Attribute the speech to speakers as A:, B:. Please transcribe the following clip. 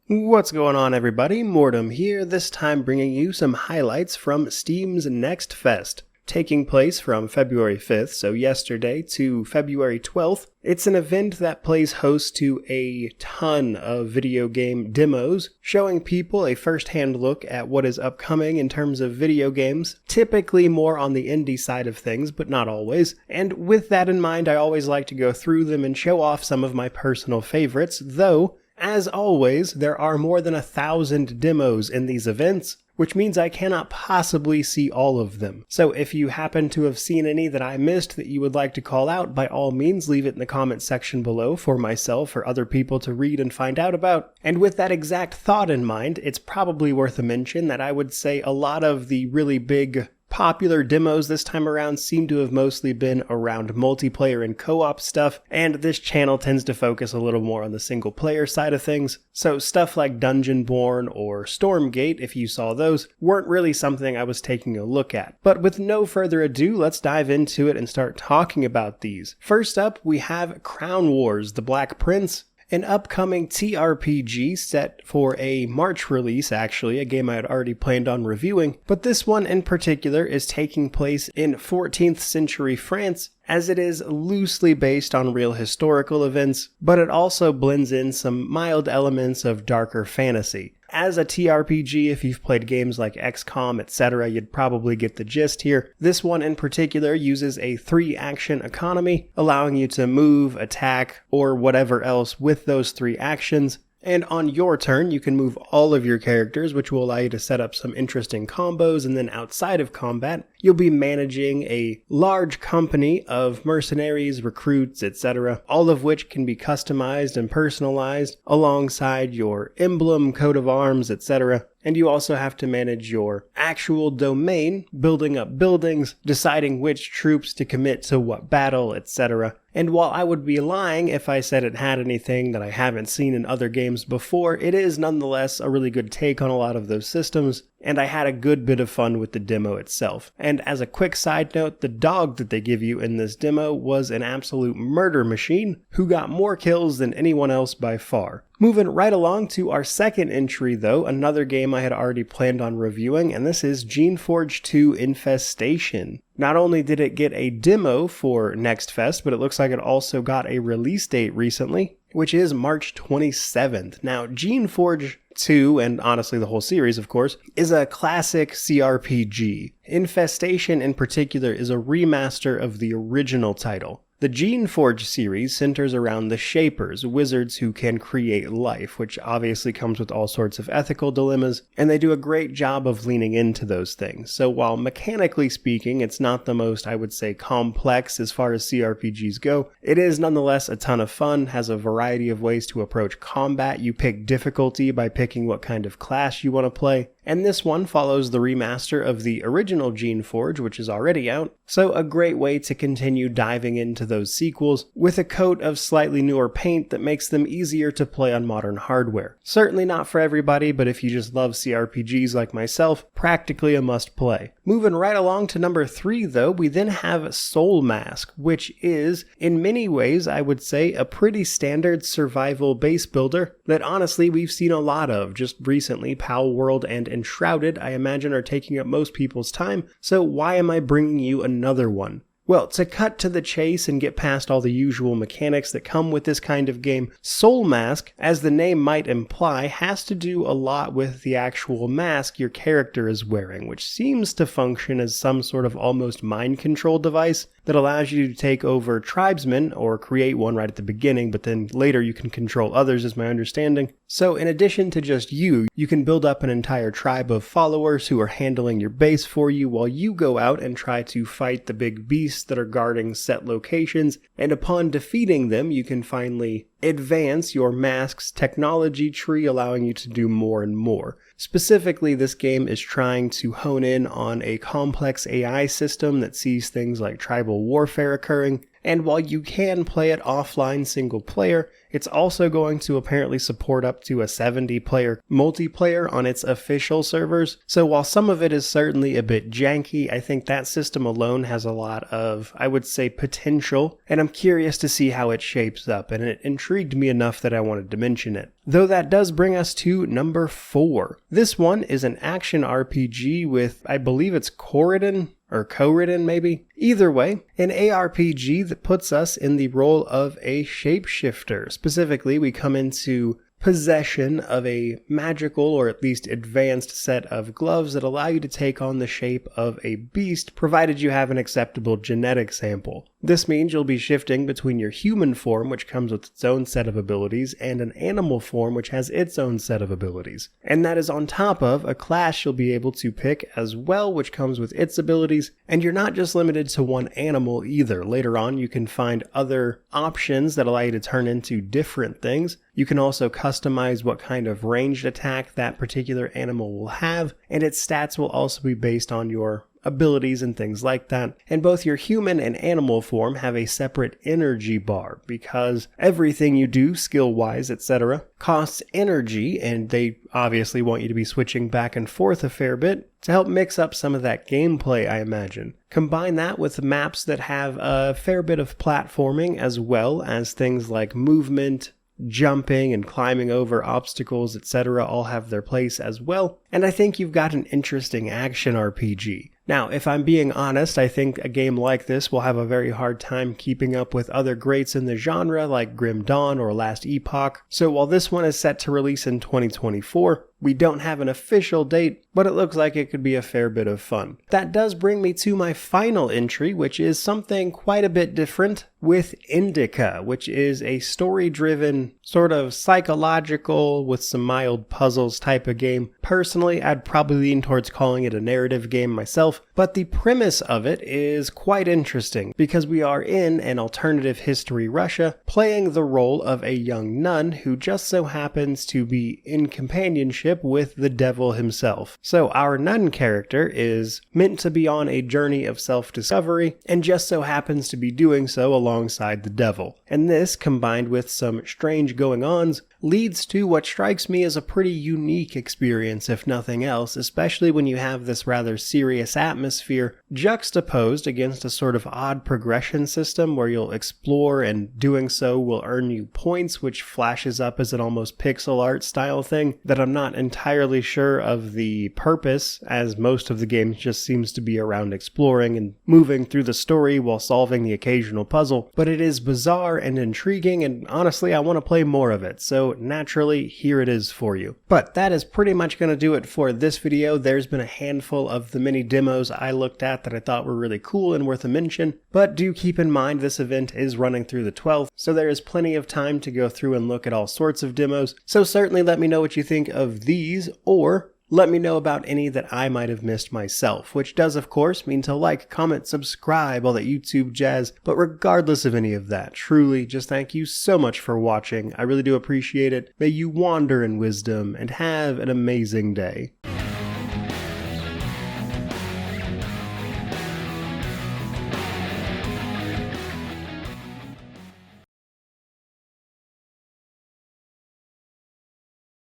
A: What's going on, everybody? Mortem here, this time bringing you some highlights from Steam's Next Fest. Taking place from February 5th, so yesterday, to February 12th. It's an event that plays host to a ton of video game demos, showing people a first-hand look at what is upcoming in terms of video games, typically more on the indie side of things, but not always. And with that in mind, I always like to go through them and show off some of my personal favorites, though, as always, there are more than 1,000 demos in these events, which means I cannot possibly see all of them. So if you happen to have seen any that I missed that you would like to call out, by all means leave it in the comment section below for myself or other people to read and find out about. And with that exact thought in mind, it's probably worth a mention that I would say a lot of the really big popular demos this time around seem to have mostly been around multiplayer and co-op stuff, and this channel tends to focus a little more on the single player side of things. So stuff like Dungeonborn or Stormgate, if you saw those, weren't really something I was taking a look at. But with no further ado, let's dive into it and start talking about these. First up, we have Crown Wars: The Black Prince, an upcoming TRPG set for a March release, actually, a game I had already planned on reviewing, but this one in particular is taking place in 14th century France, as it is loosely based on real historical events, but it also blends in some mild elements of darker fantasy. As a TRPG, if you've played games like XCOM, etc., you'd probably get the gist here. This one in particular uses a 3-action economy, allowing you to move, attack, or whatever else with those 3 actions. And on your turn, you can move all of your characters, which will allow you to set up some interesting combos, and then outside of combat, you'll be managing a large company of mercenaries, recruits, etc., all of which can be customized and personalized alongside your emblem, coat of arms, etc. And you also have to manage your actual domain, building up buildings, deciding which troops to commit to what battle, etc. And while I would be lying if I said it had anything that I haven't seen in other games before, it is nonetheless a really good take on a lot of those systems, and I had a good bit of fun with the demo itself. And as a quick side note, the dog that they give you in this demo was an absolute murder machine who got more kills than anyone else by far. Moving right along to our second entry though, another game I had already planned on reviewing, and this is Geneforge 2 Infestation. Not only did it get a demo for Next Fest, but it looks like it also got a release date recently, which is March 27th. Now, Geneforge 2, and honestly the whole series of course, is a classic CRPG. Infestation in particular is a remaster of the original title. The Geneforge series centers around the Shapers, wizards who can create life, which obviously comes with all sorts of ethical dilemmas, and they do a great job of leaning into those things. So while mechanically speaking, it's not the most, I would say, complex as far as CRPGs go, it is nonetheless a ton of fun, has a variety of ways to approach combat. You pick difficulty by picking what kind of class you want to play, and this one follows the remaster of the original Geneforge, which is already out, so a great way to continue diving into those sequels with a coat of slightly newer paint that makes them easier to play on modern hardware. Certainly not for everybody, but if you just love CRPGs like myself, practically a must play. Moving right along to number 3 though, we then have Soulmask, which is, in many ways, I would say, a pretty standard survival base builder that honestly we've seen a lot of just recently. Pal World and Enshrouded, I imagine, are taking up most people's time, so why am I bringing you another one? Well, to cut to the chase and get past all the usual mechanics that come with this kind of game, Soulmask, as the name might imply, has to do a lot with the actual mask your character is wearing, which seems to function as some sort of almost mind control device that allows you to take over tribesmen, or create one right at the beginning, but then later you can control others, is my understanding. So in addition to just you can build up an entire tribe of followers who are handling your base for you while you go out and try to fight the big beasts that are guarding set locations, and upon defeating them you can finally advance your mask's technology tree, allowing you to do more and more. Specifically, this game is trying to hone in on a complex AI system that sees things like tribal warfare occurring, and while you can play it offline single player, it's also going to apparently support up to a 70-player multiplayer on its official servers. So while some of it is certainly a bit janky, I think that system alone has a lot of, I would say, potential, and I'm curious to see how it shapes up, and it intrigued me enough that I wanted to mention it. Though that does bring us to number 4. This one is an action RPG with, I believe it's Coridden, or Coridden maybe? Either way, an ARPG that puts us in the role of a shapeshifter. Specifically, we come into possession of a magical or at least advanced set of gloves that allow you to take on the shape of a beast, provided you have an acceptable genetic sample. This means you'll be shifting between your human form, which comes with its own set of abilities, and an animal form, which has its own set of abilities. And that is on top of a class you'll be able to pick as well, which comes with its abilities. And you're not just limited to one animal either. Later on, you can find other options that allow you to turn into different things. You can also customize what kind of ranged attack that particular animal will have, and its stats will also be based on your abilities and things like that. And both your human and animal form have a separate energy bar, because everything you do, skill-wise, etc., costs energy, and they obviously want you to be switching back and forth a fair bit to help mix up some of that gameplay, I imagine. Combine that with maps that have a fair bit of platforming, as well as things like movement, jumping and climbing over obstacles, etc. all have their place as well, and I think you've got an interesting action RPG. Now, if I'm being honest, I think a game like this will have a very hard time keeping up with other greats in the genre like Grim Dawn or Last Epoch, so while this one is set to release in 2024, we don't have an official date, but it looks like it could be a fair bit of fun. That does bring me to my final entry, which is something quite a bit different, with INDIKA, which is a story-driven, sort of psychological, with some mild puzzles type of game. Personally, I'd probably lean towards calling it a narrative game myself, but the premise of it is quite interesting, because we are in an alternative history Russia, playing the role of a young nun who just so happens to be in companionship with the devil himself. So our nun character is meant to be on a journey of self-discovery, and just so happens to be doing so alongside the devil. And this, combined with some strange going-ons, leads to what strikes me as a pretty unique experience, if nothing else, especially when you have this rather serious atmosphere juxtaposed against a sort of odd progression system where you'll explore, and doing so will earn you points, which flashes up as an almost pixel art style thing that I'm not entirely sure of the purpose, as most of the game just seems to be around exploring and moving through the story while solving the occasional puzzle, but it is bizarre and intriguing, and honestly I want to play more of it, so naturally, here it is for you. But that is pretty much going to do it for this video. There's been a handful of the mini demos I looked at that I thought were really cool and worth a mention, but do keep in mind this event is running through the 12th, so there is plenty of time to go through and look at all sorts of demos, so certainly let me know what you think of these, or let me know about any that I might have missed myself, which does of course mean to like, comment, subscribe, all that YouTube jazz, but regardless of any of that, truly just thank you so much for watching. I really do appreciate it. May you wander in wisdom and have an amazing day.